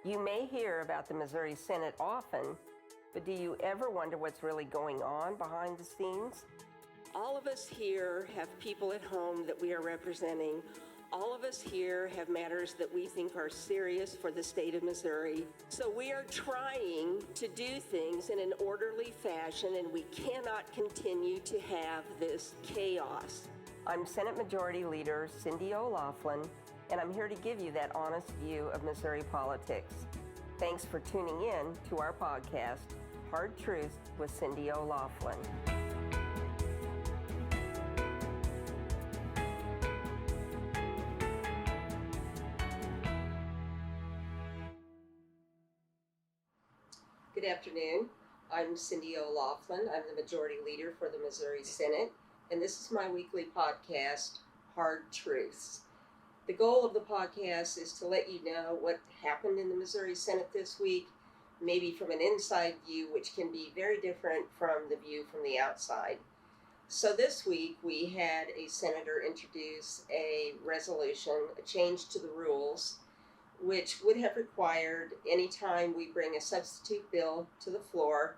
You may hear about the Missouri Senate often, but do you ever wonder what's really going on behind the scenes? All of us here have people at home that we are representing. All of us here have matters that we think are serious for the state of Missouri. So we are trying to do things in an orderly fashion, and we cannot continue to have this chaos. I'm Senate Majority Leader Cindy O'Laughlin, and I'm here to give you that honest view of Missouri politics. Thanks for tuning in to our podcast, Hard Truths with Cindy O'Laughlin. Good afternoon. I'm Cindy O'Laughlin. I'm the Majority Leader for the Missouri Senate, and this is my weekly podcast, Hard Truths. The goal of the podcast is to let you know what happened in the Missouri Senate this week, maybe from an inside view, which can be very different from the view from the outside. So this week we had a senator introduce a resolution, a change to the rules, which would have required anytime we bring a substitute bill to the floor,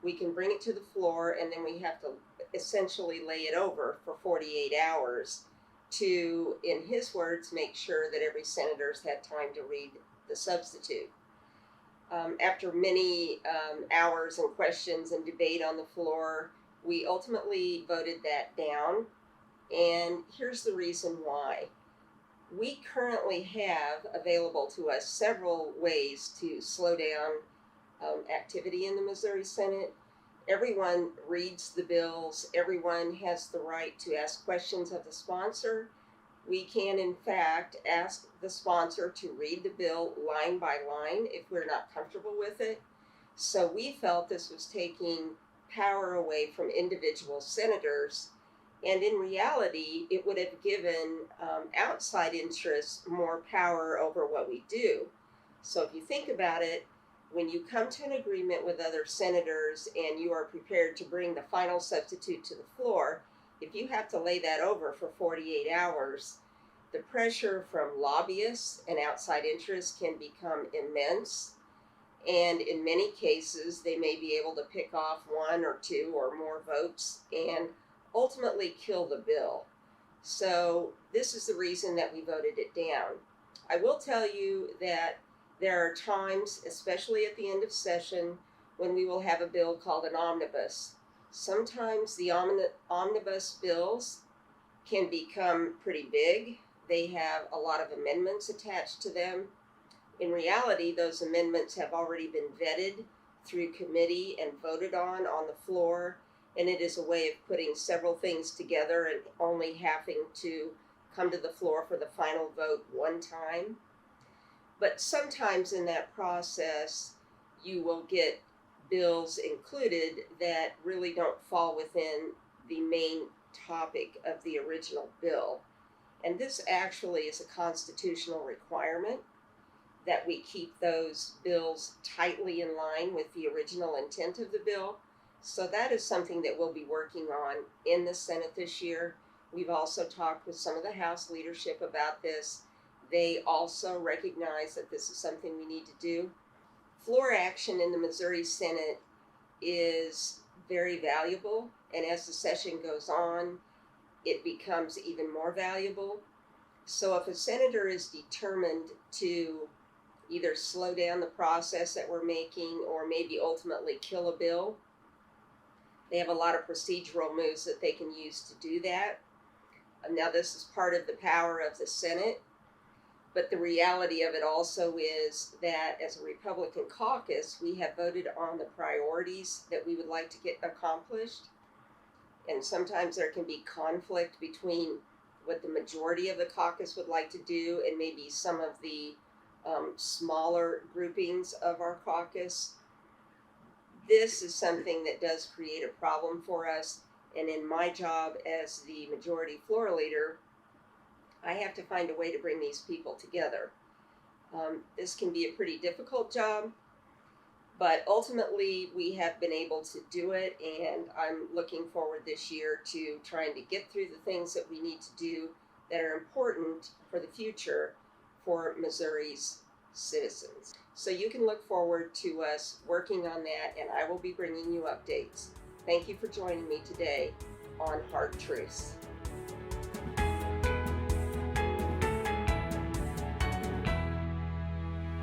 we can bring it to the floor and then we have to essentially lay it over for 48 hours to, in his words, make sure that every senator's had time to read the substitute. After many hours and questions and debate on the floor, we ultimately voted that down, and here's the reason why. We currently have available to us several ways to slow down activity in the Missouri Senate. Everyone reads the bills. Everyone has the right to ask questions of the sponsor. We can, in fact, ask the sponsor to read the bill line by line if we're not comfortable with it. So we felt this was taking power away from individual senators. And in reality, it would have given outside interests more power over what we do. So if you think about it, when you come to an agreement with other senators and you are prepared to bring the final substitute to the floor, if you have to lay that over for 48 hours, the pressure from lobbyists and outside interests can become immense. And in many cases, they may be able to pick off one or two or more votes and ultimately kill the bill. So this is the reason that we voted it down. I will tell you that there are times, especially at the end of session, when we will have a bill called an omnibus. Sometimes the omnibus bills can become pretty big. They have a lot of amendments attached to them. In reality, those amendments have already been vetted through committee and voted on the floor. And it is a way of putting several things together and only having to come to the floor for the final vote one time. But sometimes in that process, you will get bills included that really don't fall within the main topic of the original bill. And this actually is a constitutional requirement that we keep those bills tightly in line with the original intent of the bill. So that is something that we'll be working on in the Senate this year. We've also talked with some of the House leadership about this. They also recognize that this is something we need to do. Floor action in the Missouri Senate is very valuable, and as the session goes on, it becomes even more valuable. So if a senator is determined to either slow down the process that we're making or maybe ultimately kill a bill, they have a lot of procedural moves that they can use to do that. Now, this is part of the power of the Senate, but the reality of it also is that as a Republican caucus, we have voted on the priorities that we would like to get accomplished. And sometimes there can be conflict between what the majority of the caucus would like to do and maybe some of the smaller groupings of our caucus. This is something that does create a problem for us, and in my job as the majority floor leader, I have to find a way to bring these people together. This can be a pretty difficult job, but ultimately we have been able to do it, and I'm looking forward this year to trying to get through the things that we need to do that are important for the future for Missouri's citizens. So you can look forward to us working on that, and I will be bringing you updates. Thank you for joining me today on Hard Truths.